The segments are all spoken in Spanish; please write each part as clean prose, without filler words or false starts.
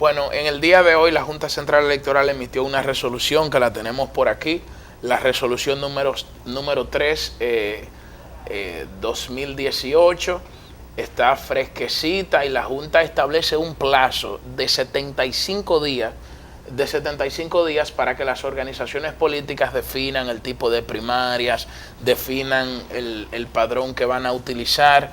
Bueno, en el día de hoy la Junta Central Electoral emitió una resolución que la tenemos por aquí, la resolución número 3, 2018, está fresquecita y la Junta establece un plazo de 75 días para que las organizaciones políticas definan el tipo de primarias, definan el padrón que van a utilizar.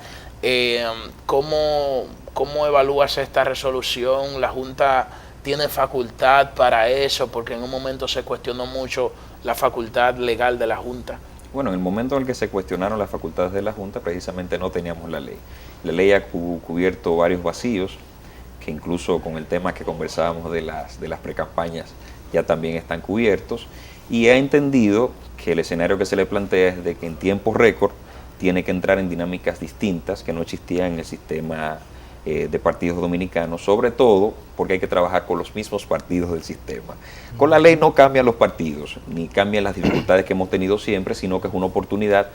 ¿Cómo evalúas esta resolución? ¿La Junta tiene facultad para eso? Porque en un momento se cuestionó mucho la facultad legal de la Junta. Bueno, en el momento en el que se cuestionaron las facultades de la Junta, precisamente no teníamos la ley. La ley ha cubierto varios vacíos, que incluso con el tema que conversábamos de las precampañas ya también están cubiertos, y ha entendido que el escenario que se le plantea es de que en tiempo récord tiene que entrar en dinámicas distintas que no existían en el sistema de partidos dominicanos, sobre todo porque hay que trabajar con los mismos partidos del sistema. Con la ley no cambian los partidos, ni cambian las dificultades que hemos tenido siempre, sino que es una oportunidad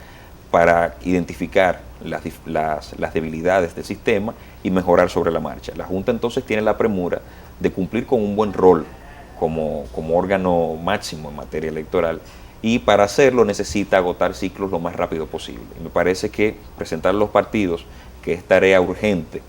para identificar las debilidades del sistema y mejorar sobre la marcha. La Junta entonces tiene la premura de cumplir con un buen rol como órgano máximo en materia electoral, y para hacerlo necesita agotar ciclos lo más rápido posible. Y me parece que presentar a los partidos que es tarea urgente,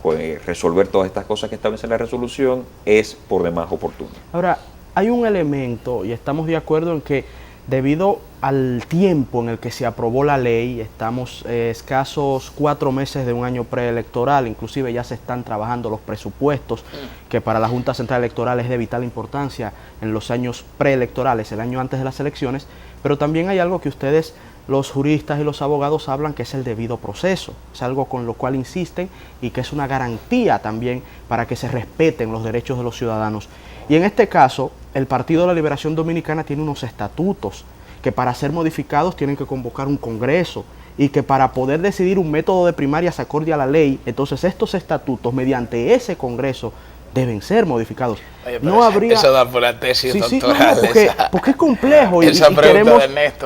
pues resolver todas estas cosas que establece la resolución, es por demás oportuno. Ahora, hay un elemento, y estamos de acuerdo en que debido al tiempo en el que se aprobó la ley, estamos escasos 4 meses de un año preelectoral, inclusive ya se están trabajando los presupuestos, que para la Junta Central Electoral es de vital importancia en los años preelectorales, el año antes de las elecciones, pero también hay algo que ustedes, los juristas y los abogados, hablan, que es el debido proceso. Es algo con lo cual insisten y que es una garantía también para que se respeten los derechos de los ciudadanos. Y en este caso, el Partido de la Liberación Dominicana tiene unos estatutos que para ser modificados tienen que convocar un congreso, y que para poder decidir un método de primarias acorde a la ley, entonces estos estatutos mediante ese congreso deben ser modificados. Oye, no habría... Eso da por la tesis doctoral. Porque es complejo y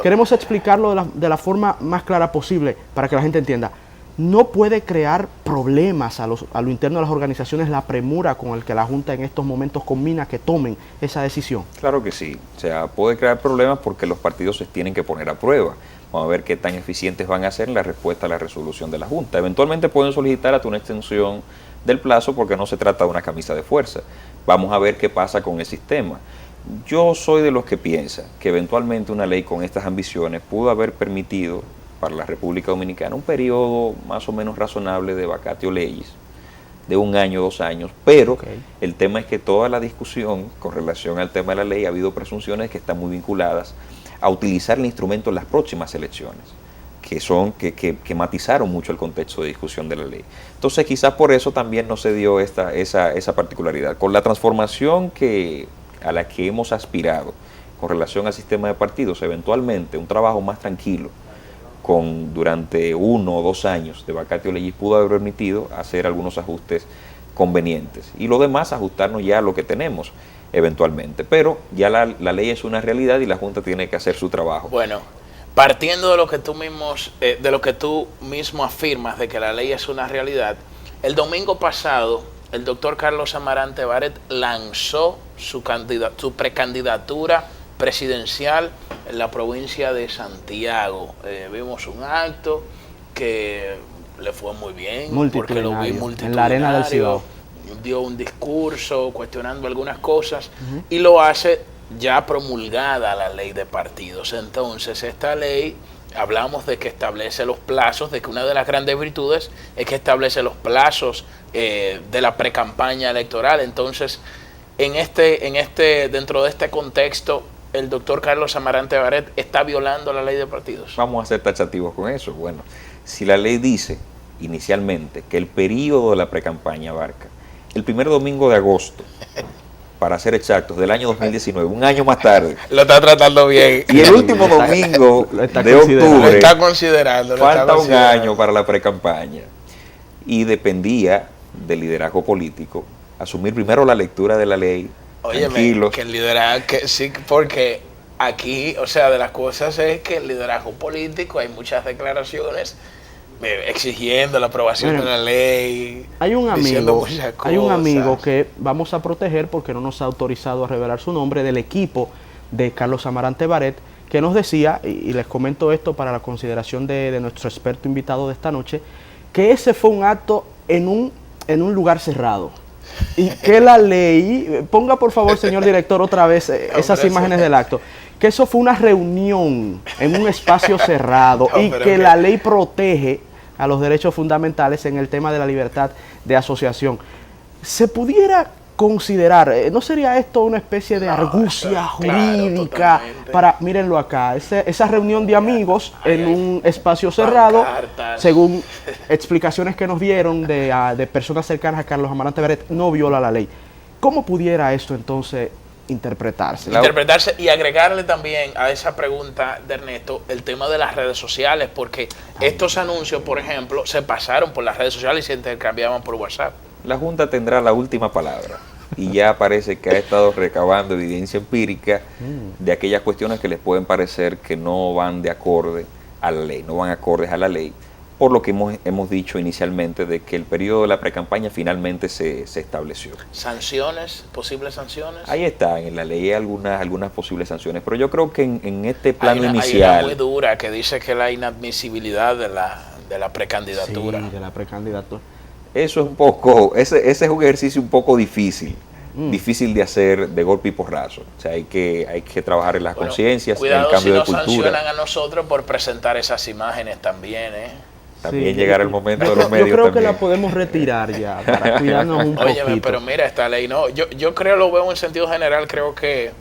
queremos explicarlo de la forma más clara posible para que la gente entienda. No puede crear problemas a lo interno de las organizaciones la premura con el que la Junta en estos momentos combina que tomen esa decisión. Claro que sí. O sea, puede crear problemas porque los partidos se tienen que poner a prueba. Vamos a ver qué tan eficientes van a ser en la respuesta a la resolución de la Junta. Eventualmente pueden solicitar hasta una extensión del plazo porque no se trata de una camisa de fuerza. Vamos a ver qué pasa con el sistema. Yo soy de los que piensa que eventualmente una ley con estas ambiciones pudo haber permitido para la República Dominicana un periodo más o menos razonable de vacatio legis, de 1 año, 2 años, pero el tema es que toda la discusión con relación al tema de la ley ha habido presunciones que están muy vinculadas a utilizar el instrumento en las próximas elecciones, que matizaron mucho el contexto de discusión de la ley. Entonces quizás por eso también no se dio esa particularidad. Con la transformación a la que hemos aspirado con relación al sistema de partidos, eventualmente un trabajo más tranquilo, durante 1 o 2 años de vacatio legis, pudo haber permitido hacer algunos ajustes convenientes. Y lo demás, ajustarnos ya a lo que tenemos eventualmente. Pero ya la ley es una realidad y la Junta tiene que hacer su trabajo. Bueno, partiendo de lo que tú mismo afirmas de que la ley es una realidad, el domingo pasado el doctor Carlos Amarante Baret lanzó su precandidatura presidencial en la provincia de Santiago. Vimos un acto que le fue muy bien, porque lo vi multitudinario, en la Arena del Cibao. Dio un discurso cuestionando algunas cosas y lo hace ya promulgada la ley de partidos. Entonces esta ley, hablamos de que establece los plazos, de que una de las grandes virtudes es que establece los plazos de la precampaña electoral. Entonces dentro de este contexto, el doctor Carlos Amarante Baret está violando la ley de partidos. Vamos a ser taxativos con eso. Bueno, si la ley dice inicialmente que el periodo de la precampaña abarca el primer domingo de agosto, para ser exactos, del año 2019, 1 año más tarde. Lo está tratando bien. Y el último domingo de octubre, lo está considerando. Falta 1 año para la precampaña. Y dependía del liderazgo político asumir primero la lectura de la ley. Óyeme, que el liderazgo, sí, porque aquí, o sea, de las cosas es que el liderazgo político, hay muchas declaraciones exigiendo la aprobación de la ley. Hay un diciendo amigo, muchas hay un cosas. amigo que vamos a proteger porque no nos ha autorizado a revelar su nombre, del equipo de Carlos Amarante Baret, que nos decía, y les comento esto para la consideración de nuestro experto invitado de esta noche, que ese fue un acto en un lugar cerrado. Y que la ley, ponga por favor, señor director, otra vez esas imágenes del acto, que eso fue una reunión en un espacio cerrado y que la ley protege a los derechos fundamentales en el tema de la libertad de asociación. ¿Se pudiera considerar, no sería esto una especie de argucia jurídica para, mírenlo acá, esa reunión de amigos en un espacio cerrado, según explicaciones que nos dieron de personas cercanas a Carlos Amarante Baret, no viola la ley? ¿Cómo pudiera esto entonces interpretarse? Interpretarse y agregarle también a esa pregunta de Ernesto el tema de las redes sociales, porque estos anuncios, por ejemplo, se pasaron por las redes sociales y se intercambiaban por WhatsApp. La Junta tendrá la última palabra y ya parece que ha estado recabando evidencia empírica de aquellas cuestiones que les pueden parecer que no van de acorde a la ley, no van acordes a la ley, por lo que hemos dicho inicialmente de que el periodo de la precampaña finalmente se estableció. ¿Sanciones? ¿Posibles sanciones? Ahí está, en la ley hay algunas posibles sanciones, pero yo creo que en este plano inicial... Hay una muy dura que dice que la inadmisibilidad de la precandidatura. Sí, de la precandidatura. Eso es un poco, ese es un ejercicio un poco difícil, difícil de hacer de golpe y porrazo. O sea, hay que trabajar en las conciencias, en el cambio de cultura. Cuidado si nos sancionan a nosotros por presentar esas imágenes también, También llegará el momento de los yo medios. Yo creo también. que la podemos retirar ya, para cuidarnos un poquito. Óyeme, pero mira, esta ley no. Yo creo, lo veo en sentido general, creo que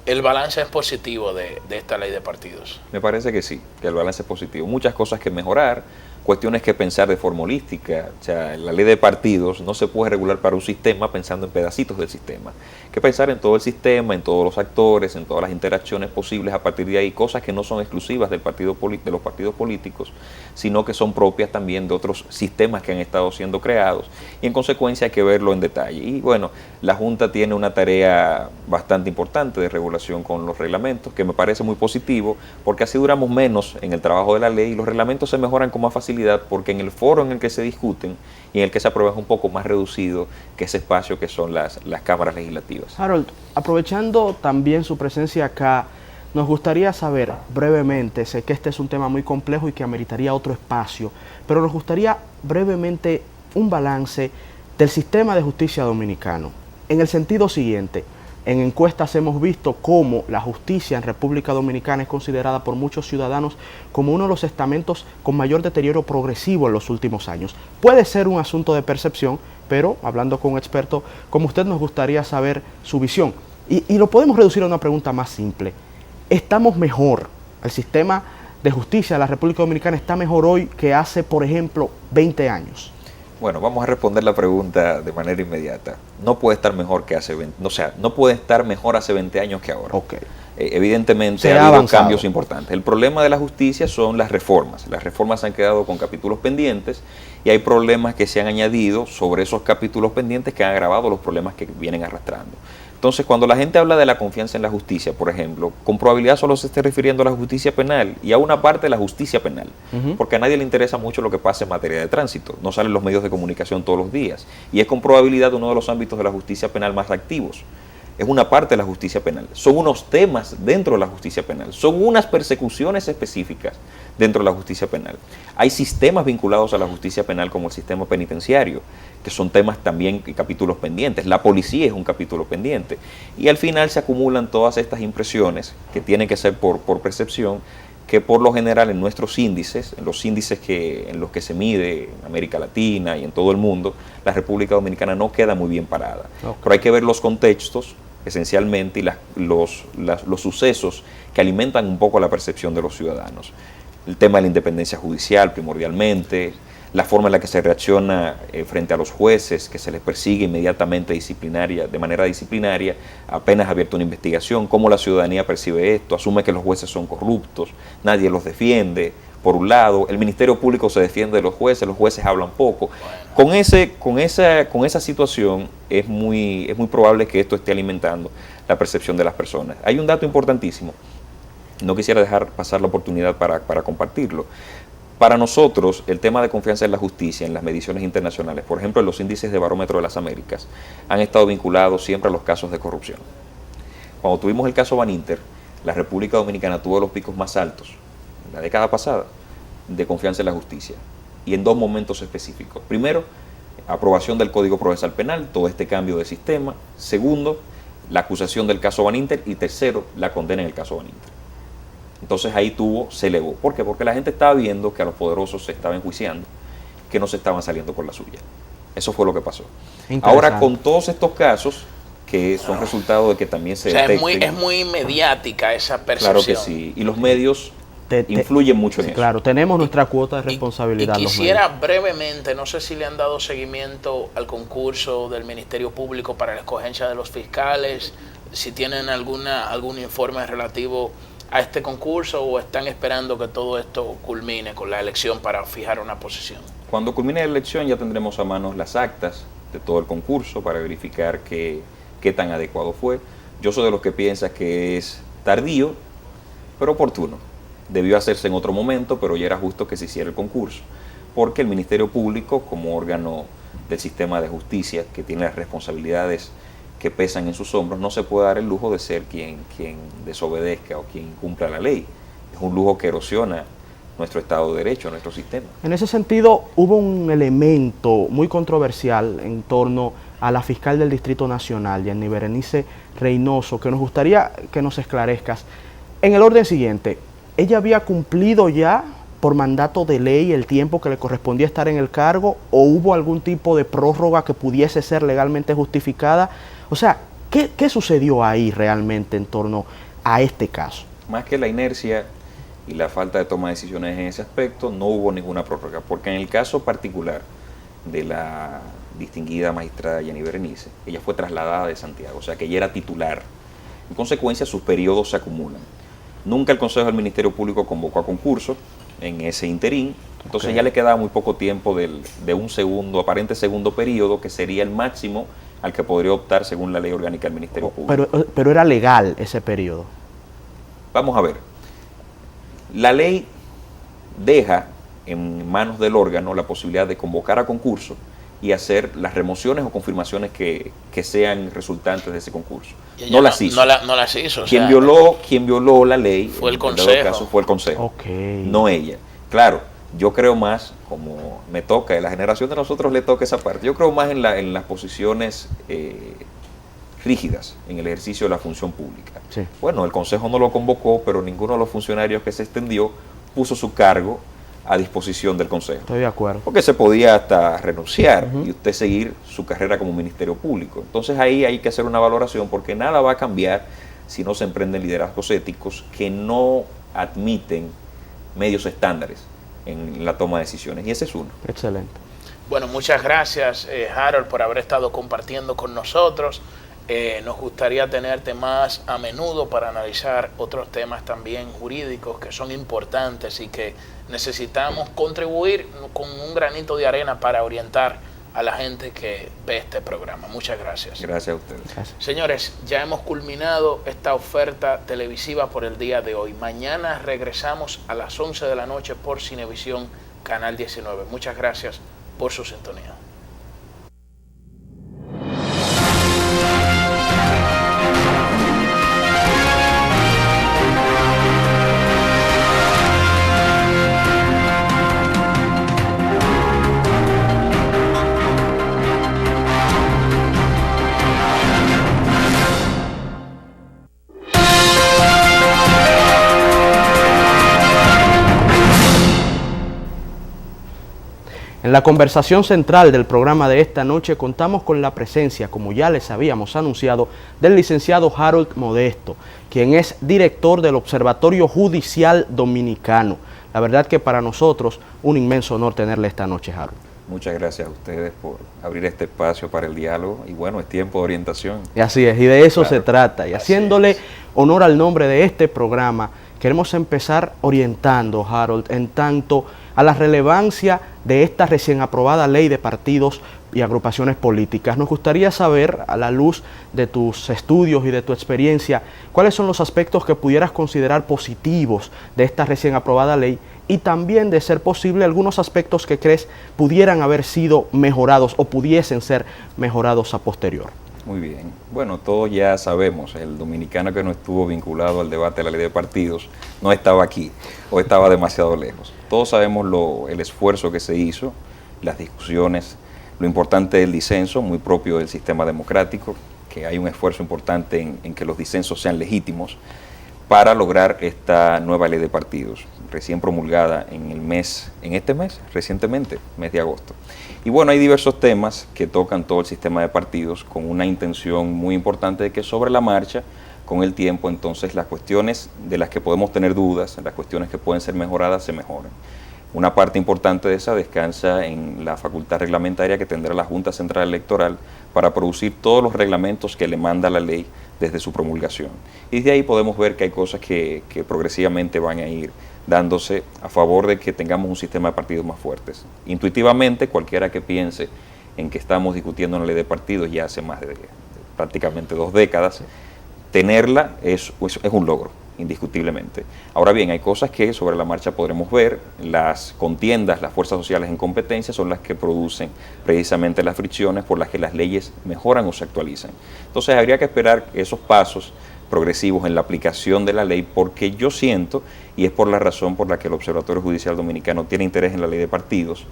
el balance es positivo de esta ley de partidos. Me parece que sí, que el balance es positivo. Muchas cosas que mejorar, cuestiones que pensar de forma holística. O sea, la ley de partidos no se puede regular para un sistema pensando en pedacitos del sistema. Hay que pensar en todo el sistema, en todos los actores, en todas las interacciones posibles a partir de ahí, cosas que no son exclusivas de los partidos políticos, sino que son propias también de otros sistemas que han estado siendo creados, y en consecuencia hay que verlo en detalle. Y bueno, la Junta tiene una tarea bastante importante de regulación con los reglamentos, que me parece muy positivo, porque así duramos menos en el trabajo de la ley y los reglamentos se mejoran con más facilidad, porque en el foro en el que se discuten y en el que se aprueban es un poco más reducido que ese espacio que son las cámaras legislativas. Harold, aprovechando también su presencia acá, nos gustaría saber brevemente, sé que este es un tema muy complejo y que ameritaría otro espacio, pero nos gustaría brevemente un balance del sistema de justicia dominicano, en el sentido siguiente. En encuestas hemos visto cómo la justicia en República Dominicana es considerada por muchos ciudadanos como uno de los estamentos con mayor deterioro progresivo en los últimos años. Puede ser un asunto de percepción, pero hablando con un experto como usted nos gustaría saber su visión. Y lo podemos reducir a una pregunta más simple. ¿Estamos mejor? ¿El sistema de justicia de la República Dominicana está mejor hoy que hace, por ejemplo, 20 años? Bueno, vamos a responder la pregunta de manera inmediata. No puede estar mejor que hace 20, o sea, no puede estar mejor hace 20 años que ahora. Okay. Evidentemente ha habido cambios importantes. El problema de la justicia son las reformas. Las reformas han quedado con capítulos pendientes y hay problemas que se han añadido sobre esos capítulos pendientes que han agravado los problemas que vienen arrastrando. Entonces, cuando la gente habla de la confianza en la justicia, por ejemplo, con probabilidad solo se esté refiriendo a la justicia penal y a una parte de la justicia penal, porque a nadie le interesa mucho lo que pasa en materia de tránsito, no salen los medios de comunicación todos los días, y es con probabilidad uno de los ámbitos de la justicia penal más activos. Es una parte de la justicia penal, son unos temas dentro de la justicia penal, son unas persecuciones específicas dentro de la justicia penal. Hay sistemas vinculados a la justicia penal como el sistema penitenciario, que son temas también y capítulos pendientes. La policía es un capítulo pendiente. Y al final se acumulan todas estas impresiones que tienen que ser por percepción, que por lo general en nuestros índices, en los índices en los que se mide en América Latina y en todo el mundo, la República Dominicana no queda muy bien parada. Okay. Pero hay que ver los contextos esencialmente y los sucesos que alimentan un poco la percepción de los ciudadanos. El tema de la independencia judicial primordialmente, la forma en la que se reacciona frente a los jueces, que se les persigue inmediatamente de manera disciplinaria, apenas abierta una investigación, cómo la ciudadanía percibe esto, asume que los jueces son corruptos, nadie los defiende, por un lado, el Ministerio Público se defiende de los jueces hablan poco. Con esa situación es muy probable que esto esté alimentando la percepción de las personas. Hay un dato importantísimo, no quisiera dejar pasar la oportunidad para compartirlo. Para nosotros, el tema de confianza en la justicia, en las mediciones internacionales, por ejemplo, en los índices de barómetro de las Américas, han estado vinculados siempre a los casos de corrupción. Cuando tuvimos el caso Baninter, la República Dominicana tuvo los picos más altos, en la década pasada, de confianza en la justicia, y en dos momentos específicos. Primero, aprobación del Código Procesal Penal, todo este cambio de sistema. Segundo, la acusación del caso Baninter. Y tercero, la condena en el caso Baninter. Entonces ahí se elevó. ¿Por qué? Porque la gente estaba viendo que a los poderosos se estaban enjuiciando, que no se estaban saliendo por la suya. Eso fue lo que pasó. Ahora, con todos estos casos, que son resultado de que también se detecten, es muy mediática esa percepción. Claro que sí. Y los medios influyen mucho en eso. Claro, tenemos nuestra cuota de responsabilidad. Y quisiera brevemente, no sé si le han dado seguimiento al concurso del Ministerio Público para la escogencia de los fiscales, si tienen algún informe relativo a este concurso o están esperando que todo esto culmine con la elección para fijar una posición. Cuando culmine la elección ya tendremos a manos las actas de todo el concurso para verificar qué tan adecuado fue. Yo soy de los que piensa que es tardío, pero oportuno. Debió hacerse en otro momento, pero ya era justo que se hiciera el concurso, porque el Ministerio Público, como órgano del sistema de justicia, que tiene las responsabilidades que pesan en sus hombros, no se puede dar el lujo de ser quien desobedezca o quien incumpla la ley. Es un lujo que erosiona nuestro Estado de Derecho, nuestro sistema. En ese sentido, hubo un elemento muy controversial en torno a la fiscal del Distrito Nacional, Yanni Berenice Reynoso, que nos gustaría que nos esclarezcas. En el orden siguiente, ¿ella había cumplido ya por mandato de ley el tiempo que le correspondía estar en el cargo o hubo algún tipo de prórroga que pudiese ser legalmente justificada? O sea, ¿qué sucedió ahí realmente en torno a este caso? Más que la inercia y la falta de toma de decisiones en ese aspecto, no hubo ninguna prórroga, porque en el caso particular de la distinguida magistrada Yanni Berenice, ella fue trasladada de Santiago, o sea que ella era titular. En consecuencia, sus periodos se acumulan. Nunca el Consejo del Ministerio Público convocó a concurso en ese interín, entonces ya le quedaba muy poco tiempo de un aparente segundo periodo, que sería el máximo al que podría optar según la ley orgánica del Ministerio Público. Pero era legal ese periodo. Vamos a ver. La ley deja en manos del órgano la posibilidad de convocar a concurso y hacer las remociones o confirmaciones que sean resultantes de ese concurso. No las hizo. No las hizo. Quien violó la ley fue el en dado Consejo. caso fue el Consejo, Okay. no ella. Claro, yo creo más, como me toca, de la generación de nosotros le toca esa parte, yo creo más en las posiciones rígidas en el ejercicio de la función pública. Sí. Bueno, el Consejo no lo convocó, pero ninguno de los funcionarios que se extendió puso su cargo a disposición del Consejo. Estoy de acuerdo. Porque se podía hasta renunciar y usted seguir su carrera como Ministerio Público. Entonces ahí hay que hacer una valoración, porque nada va a cambiar si no se emprenden liderazgos éticos que no admiten medios estándares en la toma de decisiones. Y ese es uno. Excelente. Bueno, muchas gracias, Harold, por haber estado compartiendo con nosotros. Nos gustaría tenerte más a menudo para analizar otros temas también jurídicos que son importantes y que necesitamos contribuir con un granito de arena para orientar a la gente que ve este programa. Muchas gracias. Gracias a ustedes. Gracias. Señores, ya hemos culminado esta oferta televisiva por el día de hoy. Mañana regresamos a las 11 de la noche por Cinevisión, Canal 19. Muchas gracias por su sintonía. En la conversación central del programa de esta noche contamos con la presencia, como ya les habíamos anunciado, del licenciado Harold Modesto, quien es director del Observatorio Judicial Dominicano. La verdad que para nosotros un inmenso honor tenerle esta noche, Harold. Muchas gracias a ustedes por abrir este espacio para el diálogo y bueno, es tiempo de orientación. Y así es, y de eso Claro, se trata. Y haciéndole honor al nombre de este programa, queremos empezar orientando, Harold, en tanto a la relevancia de esta recién aprobada ley de partidos y agrupaciones políticas. Nos gustaría saber, a la luz de tus estudios y de tu experiencia, cuáles son los aspectos que pudieras considerar positivos de esta recién aprobada ley y también, de ser posible, algunos aspectos que crees pudieran haber sido mejorados o pudiesen ser mejorados a posterior. Muy bien. Bueno, todos ya sabemos, el dominicano que no estuvo vinculado al debate de la ley de partidos no estaba aquí o estaba demasiado lejos. Todos sabemos el esfuerzo que se hizo, las discusiones, lo importante del disenso, muy propio del sistema democrático, que hay un esfuerzo importante en que los disensos sean legítimos para lograr esta nueva ley de partidos, recién promulgada recientemente, mes de agosto. Y bueno, hay diversos temas que tocan todo el sistema de partidos con una intención muy importante de que sobre la marcha, con el tiempo, entonces las cuestiones de las que podemos tener dudas, las cuestiones que pueden ser mejoradas, se mejoren. Una parte importante de esa descansa en la facultad reglamentaria que tendrá la Junta Central Electoral para producir todos los reglamentos que le manda la ley desde su promulgación. Y de ahí podemos ver que hay cosas que progresivamente van a ir dándose a favor de que tengamos un sistema de partidos más fuertes. Intuitivamente, cualquiera que piense en que estamos discutiendo una ley de partidos ya hace más de prácticamente 2 décadas, tenerla es un logro, indiscutiblemente. Ahora bien, hay cosas que sobre la marcha podremos ver. Las contiendas, las fuerzas sociales en competencia son las que producen precisamente las fricciones por las que las leyes mejoran o se actualizan. Entonces habría que esperar esos pasos progresivos en la aplicación de la ley, porque yo siento, y es por la razón por la que el Observatorio Judicial Dominicano tiene interés en la ley de partidos,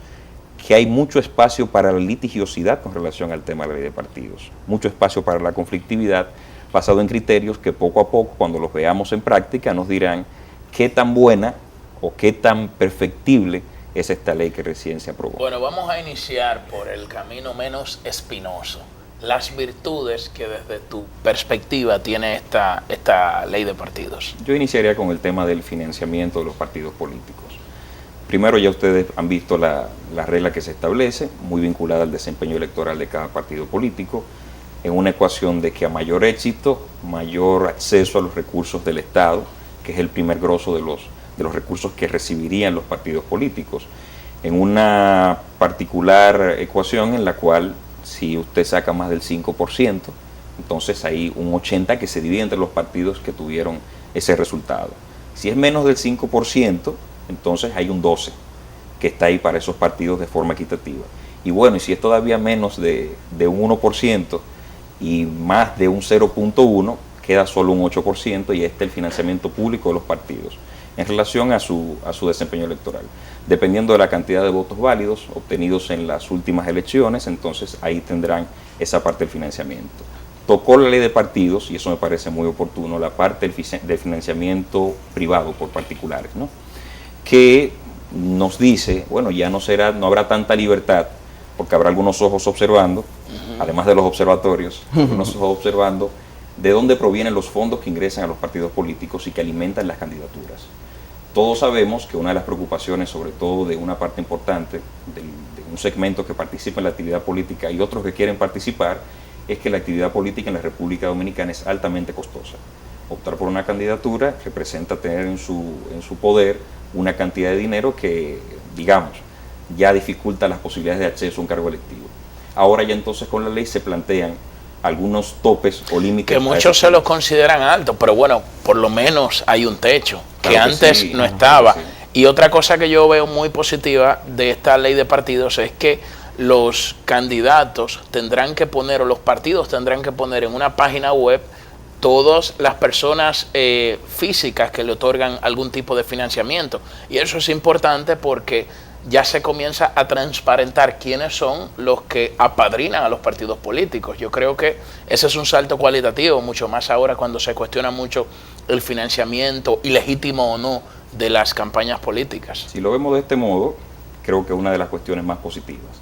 que hay mucho espacio para la litigiosidad con relación al tema de la ley de partidos, mucho espacio para la conflictividad, basado en criterios que poco a poco, cuando los veamos en práctica, nos dirán qué tan buena o qué tan perfectible es esta ley que recién se aprobó. Bueno, vamos a iniciar por el camino menos espinoso. Las virtudes que desde tu perspectiva tiene esta ley de partidos. Yo iniciaría con el tema del financiamiento de los partidos políticos. Primero, ya ustedes han visto la regla que se establece, muy vinculada al desempeño electoral de cada partido político, en una ecuación de que a mayor éxito, mayor acceso a los recursos del Estado, que es el primer grosso de los recursos que recibirían los partidos políticos, en una particular ecuación en la cual si usted saca más del 5%, entonces hay un 80% que se divide entre los partidos que tuvieron ese resultado. Si es menos del 5%, entonces hay un 12% que está ahí para esos partidos de forma equitativa. Y bueno, y si es todavía menos de un 1%, y más de un 0.1, queda solo un 8%, y el financiamiento público de los partidos en relación a su desempeño electoral. Dependiendo de la cantidad de votos válidos obtenidos en las últimas elecciones, entonces ahí tendrán esa parte del financiamiento. Tocó la ley de partidos, y eso me parece muy oportuno, la parte del financiamiento privado por particulares, ¿no? Que nos dice, bueno, ya no habrá tanta libertad, porque habrá algunos ojos observando, además de los observatorios, algunos ojos observando de dónde provienen los fondos que ingresan a los partidos políticos y que alimentan las candidaturas. Todos sabemos que una de las preocupaciones, sobre todo de una parte importante, de un segmento que participa en la actividad política y otros que quieren participar, es que la actividad política en la República Dominicana es altamente costosa. Optar por una candidatura representa tener en su poder una cantidad de dinero que, digamos, ya dificulta las posibilidades de acceso a un cargo electivo. Ahora ya entonces con la ley se plantean algunos topes o límites. Que muchos se los consideran altos, pero bueno, por lo menos hay un techo, que claro antes sí, no estaba. Claro sí. Y otra cosa que yo veo muy positiva de esta ley de partidos es que los candidatos tendrán que poner, o los partidos tendrán que poner en una página web todas las personas físicas que le otorgan algún tipo de financiamiento. Y eso es importante porque ya se comienza a transparentar quiénes son los que apadrinan a los partidos políticos. Yo creo que ese es un salto cualitativo, mucho más ahora cuando se cuestiona mucho el financiamiento, ilegítimo o no, de las campañas políticas. Si lo vemos de este modo, creo que es una de las cuestiones más positivas.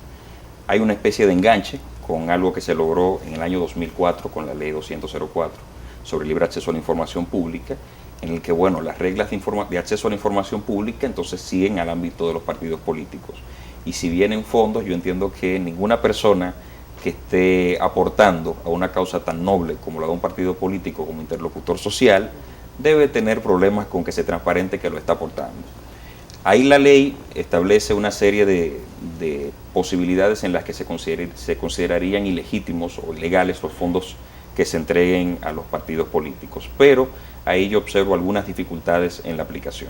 Hay una especie de enganche con algo que se logró en el año 2004 con la ley 204 sobre libre acceso a la información pública, en el que, bueno, las reglas de acceso a la información pública entonces siguen al ámbito de los partidos políticos. Y si vienen fondos, yo entiendo que ninguna persona que esté aportando a una causa tan noble como la de un partido político como interlocutor social, debe tener problemas con que se transparente que lo está aportando. Ahí la ley establece una serie de posibilidades en las que se considerarían ilegítimos o ilegales los fondos que se entreguen a los partidos políticos, pero ahí yo observo algunas dificultades en la aplicación.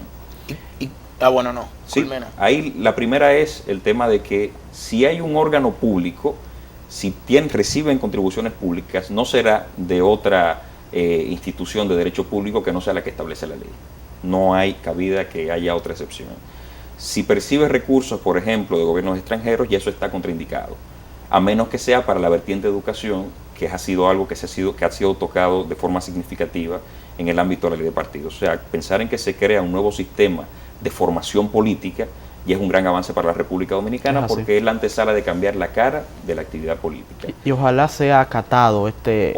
Ah, bueno, no. Sí, Culmina. ahí la primera es el tema de que si hay un órgano público, si reciben contribuciones públicas, no será de otra institución de derecho público que no sea la que establece la ley. No hay cabida que haya otra excepción. Si percibe recursos, por ejemplo, de gobiernos extranjeros, ya eso está contraindicado, a menos que sea para la vertiente de educación, que ha sido algo que ha sido tocado de forma significativa en el ámbito de la ley de partidos. O sea, pensar en que se crea un nuevo sistema de formación política y es un gran avance para la República Dominicana porque es la antesala de cambiar la cara de la actividad política. Y ojalá sea acatado este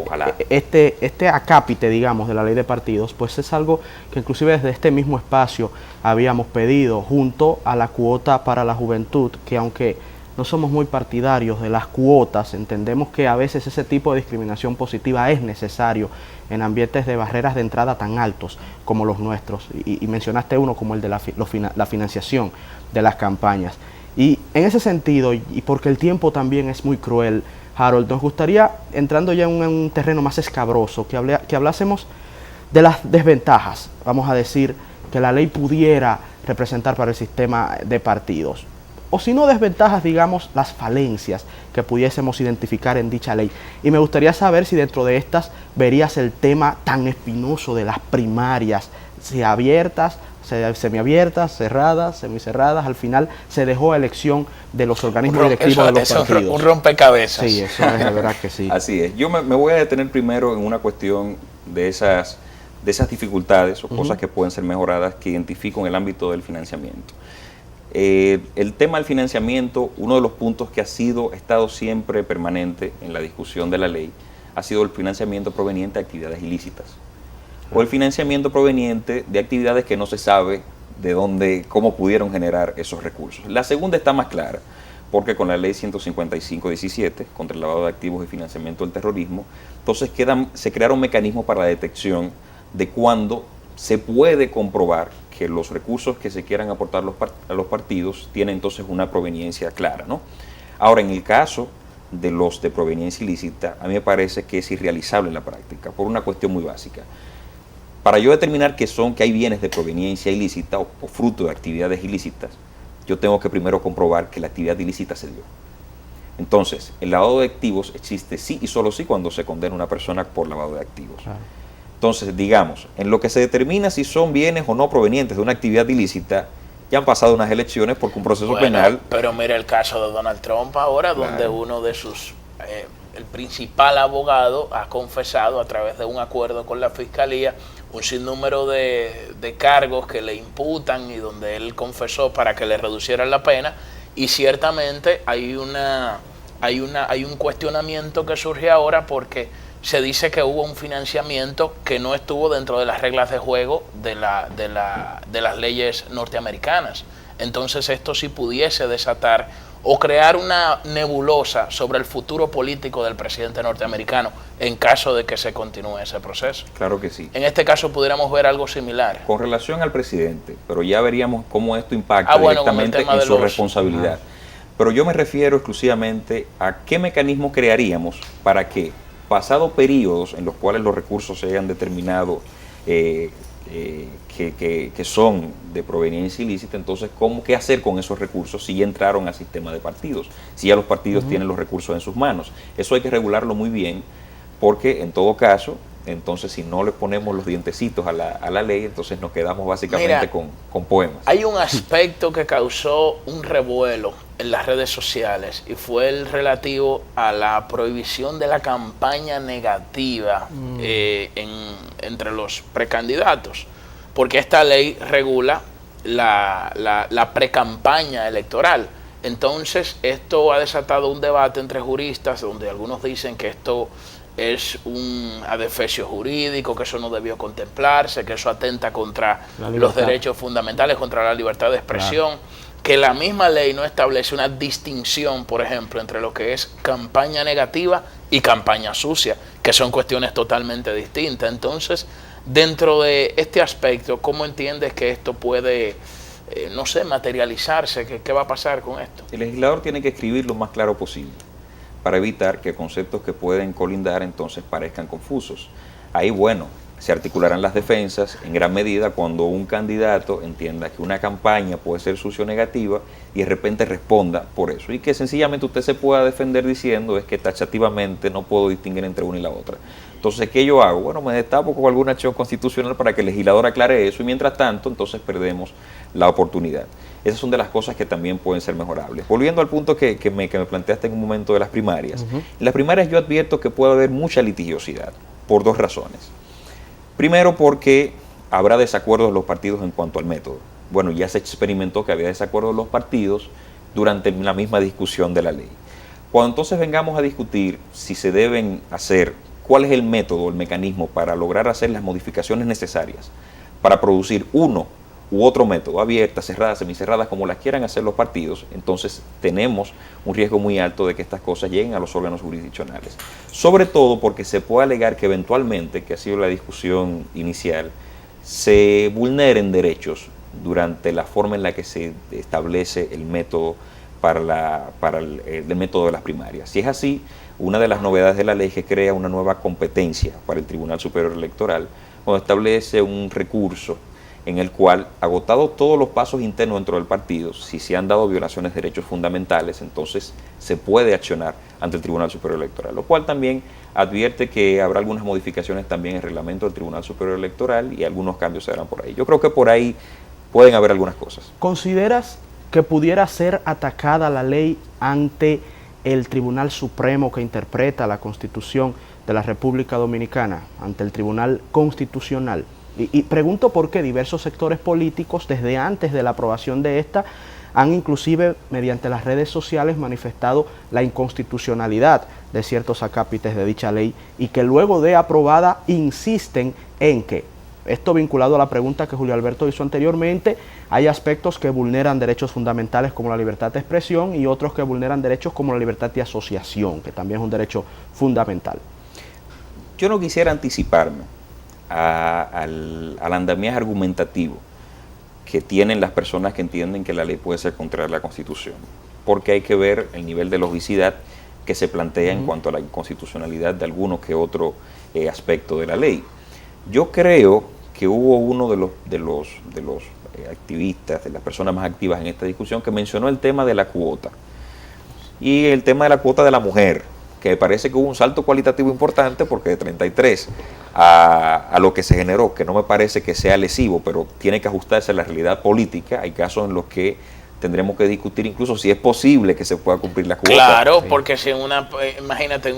acápite, digamos, de la ley de partidos, pues es algo que inclusive desde este mismo espacio habíamos pedido junto a la cuota para la juventud, que aunque no somos muy partidarios de las cuotas, entendemos que a veces ese tipo de discriminación positiva es necesario en ambientes de barreras de entrada tan altos como los nuestros. Y mencionaste uno como el de la financiación de las campañas. Y en ese sentido, y porque el tiempo también es muy cruel, Harold, nos gustaría, entrando ya en un terreno más escabroso, que hablásemos de las desventajas, vamos a decir, que la ley pudiera representar para el sistema de partidos. O si no desventajas, digamos, las falencias que pudiésemos identificar en dicha ley. Y me gustaría saber si dentro de estas verías el tema tan espinoso de las primarias, si abiertas, semiabiertas, cerradas, semicerradas. Al final se dejó a elección de los organismos directivos de los partidos. Un rompecabezas. Sí, eso es de verdad que sí. Así es. Yo me voy a detener primero en una cuestión de esas dificultades o cosas que pueden ser mejoradas que identifico en el ámbito del financiamiento. El tema del financiamiento, uno de los puntos que ha estado siempre permanente en la discusión de la ley, ha sido el financiamiento proveniente de actividades ilícitas o el financiamiento proveniente de actividades que no se sabe de dónde, cómo pudieron generar esos recursos. La segunda está más clara, porque con la ley 155/17 contra el lavado de activos y financiamiento del terrorismo, entonces se crearon mecanismos para la detección de cuándo se puede comprobar que los recursos que se quieran aportar a los partidos tienen entonces una proveniencia clara, ¿no? Ahora, en el caso de los de proveniencia ilícita, a mí me parece que es irrealizable en la práctica, por una cuestión muy básica. Para yo determinar que hay bienes de proveniencia ilícita o fruto de actividades ilícitas, yo tengo que primero comprobar que la actividad ilícita se dio. Entonces, el lavado de activos existe sí y solo sí cuando se condena a una persona por lavado de activos. Claro. Entonces, digamos, en lo que se determina si son bienes o no provenientes de una actividad ilícita, ya han pasado unas elecciones porque un proceso penal... Pero mira el caso de Donald Trump ahora, claro, donde uno de sus... el principal abogado ha confesado a través de un acuerdo con la Fiscalía un sinnúmero de cargos que le imputan y donde él confesó para que le reducieran la pena, y ciertamente hay un cuestionamiento que surge ahora porque se dice que hubo un financiamiento que no estuvo dentro de las reglas de juego de las leyes norteamericanas. Entonces esto sí pudiese desatar o crear una nebulosa sobre el futuro político del presidente norteamericano en caso de que se continúe ese proceso. Claro que sí. En este caso pudiéramos ver algo similar. Con relación al presidente, pero ya veríamos cómo esto impacta directamente en su responsabilidad. Pero yo me refiero exclusivamente a qué mecanismo crearíamos para que, pasados periodos en los cuales los recursos se hayan determinado que son de proveniencia ilícita, entonces qué hacer con esos recursos si ya entraron al sistema de partidos, si ya los partidos tienen los recursos en sus manos. Eso hay que regularlo muy bien, porque en todo caso, entonces si no le ponemos los dientecitos a la ley, entonces nos quedamos básicamente con poemas. Hay un aspecto que causó un revuelo en las redes sociales y fue el relativo a la prohibición de la campaña negativa entre los precandidatos, porque esta ley regula la precampaña electoral. Entonces esto ha desatado un debate entre juristas donde algunos dicen que esto es un adefesio jurídico, que eso no debió contemplarse, que eso atenta contra los derechos fundamentales, contra la libertad de expresión, que la misma ley no establece una distinción, por ejemplo, entre lo que es campaña negativa y campaña sucia, que son cuestiones totalmente distintas. Entonces, dentro de este aspecto, ¿cómo entiendes que esto puede, materializarse? ¿Qué va a pasar con esto? El legislador tiene que escribir lo más claro posible, para evitar que conceptos que pueden colindar entonces parezcan confusos. Ahí, se articularán las defensas en gran medida cuando un candidato entienda que una campaña puede ser sucia o negativa y de repente responda por eso. Y que sencillamente usted se pueda defender diciendo es que taxativamente no puedo distinguir entre una y la otra. Entonces, ¿qué yo hago? Bueno, me destapo con alguna acción constitucional para que el legislador aclare eso y mientras tanto, entonces perdemos la oportunidad. Esas son de las cosas que también pueden ser mejorables. Volviendo al punto que me planteaste en un momento de las primarias. En las primarias yo advierto que puede haber mucha litigiosidad por dos razones. Primero, porque habrá desacuerdos de los partidos en cuanto al método. Bueno, ya se experimentó que había desacuerdos de los partidos durante la misma discusión de la ley. Cuando entonces vengamos a discutir si se deben hacer, cuál es el método, el mecanismo para lograr hacer las modificaciones necesarias para producir uno u otro método, abiertas, cerradas, semicerradas, como las quieran hacer los partidos, entonces tenemos un riesgo muy alto de que estas cosas lleguen a los órganos jurisdiccionales. Sobre todo porque se puede alegar que eventualmente, que ha sido la discusión inicial, se vulneren derechos durante la forma en la que se establece el método el método de las primarias. Si es así, una de las novedades de la ley es que crea una nueva competencia para el Tribunal Superior Electoral, cuando establece un recurso en el cual, agotados todos los pasos internos dentro del partido, si se han dado violaciones de derechos fundamentales, entonces se puede accionar ante el Tribunal Superior Electoral, lo cual también advierte que habrá algunas modificaciones también en el reglamento del Tribunal Superior Electoral y algunos cambios se harán por ahí. Yo creo que por ahí pueden haber algunas cosas. ¿Consideras que pudiera ser atacada la ley ante el Tribunal Supremo que interpreta la Constitución de la República Dominicana, ante el Tribunal Constitucional? Y pregunto por qué diversos sectores políticos, desde antes de la aprobación de esta, han inclusive mediante las redes sociales manifestado la inconstitucionalidad de ciertos acápites de dicha ley y que luego de aprobada insisten en que, esto vinculado a la pregunta que Julio Alberto hizo anteriormente, hay aspectos que vulneran derechos fundamentales como la libertad de expresión y otros que vulneran derechos como la libertad de asociación, que también es un derecho fundamental. Yo no quisiera anticiparme al andamiaje argumentativo que tienen las personas que entienden que la ley puede ser contraria a la Constitución, porque hay que ver el nivel de logicidad que se plantea en cuanto a la inconstitucionalidad de alguno que otro aspecto de la ley. Yo creo que hubo uno de los activistas, de las personas más activas en esta discusión, que mencionó el tema de la cuota y el tema de la cuota de la mujer, que me parece que hubo un salto cualitativo importante porque de 33 a lo que se generó, que no me parece que sea lesivo, pero tiene que ajustarse a la realidad política. Hay casos en los que tendremos que discutir incluso si es posible que se pueda cumplir la cuota. Claro, sí. Porque si imagínate en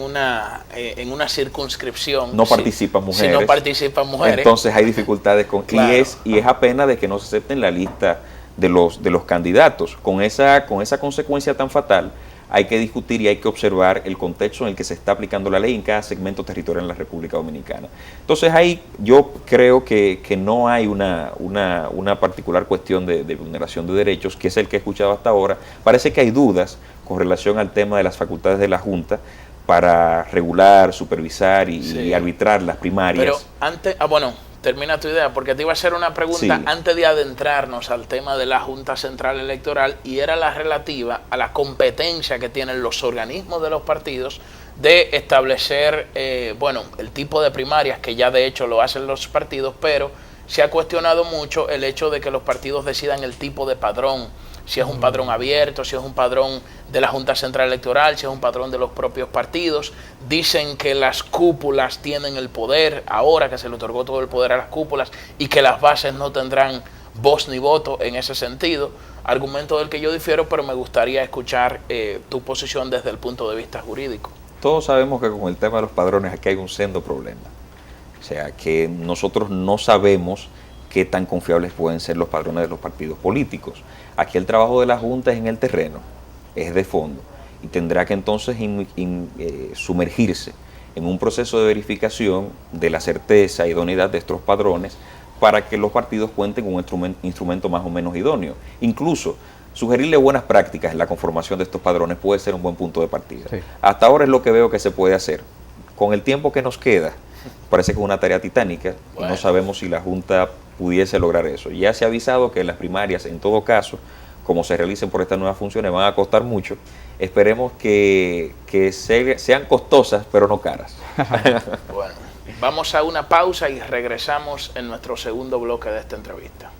una circunscripción no participan mujeres. Si no participan mujeres. Entonces hay dificultades con claro. y es apenas de que no se acepten la lista de los candidatos. Con esa consecuencia tan fatal, hay que discutir y hay que observar el contexto en el que se está aplicando la ley en cada segmento territorial en la República Dominicana. Entonces ahí yo creo que no hay una particular cuestión de vulneración de derechos, que es el que he escuchado hasta ahora. Parece que hay dudas con relación al tema de las facultades de la Junta para regular, supervisar y arbitrar las primarias. Pero antes, termina tu idea, porque te iba a hacer una pregunta antes de adentrarnos al tema de la Junta Central Electoral, y era la relativa a la competencia que tienen los organismos de los partidos de establecer, el tipo de primarias, que ya de hecho lo hacen los partidos, pero se ha cuestionado mucho el hecho de que los partidos decidan el tipo de padrón, si es un padrón abierto, si es un padrón de la Junta Central Electoral, si es un padrón de los propios partidos. Dicen que las cúpulas tienen el poder, ahora que se le otorgó todo el poder a las cúpulas, y que las bases no tendrán voz ni voto en ese sentido. Argumento del que yo difiero, pero me gustaría escuchar tu posición desde el punto de vista jurídico. Todos sabemos que con el tema de los padrones aquí hay un sendo problema. O sea, que nosotros no sabemos qué tan confiables pueden ser los padrones de los partidos políticos. Aquí el trabajo de la Junta es en el terreno, es de fondo, y tendrá que entonces sumergirse en un proceso de verificación de la certeza e idoneidad de estos padrones para que los partidos cuenten con un instrumento más o menos idóneo. Incluso sugerirle buenas prácticas en la conformación de estos padrones puede ser un buen punto de partida. Sí. Hasta ahora es lo que veo que se puede hacer. Con el tiempo que nos queda, parece que es una tarea titánica y no sabemos si la Junta pudiese lograr eso. Ya se ha avisado que las primarias, en todo caso, como se realicen por estas nuevas funciones, van a costar mucho. Esperemos que sean costosas, pero no caras. Bueno, Vamos a una pausa y regresamos en nuestro segundo bloque de esta entrevista.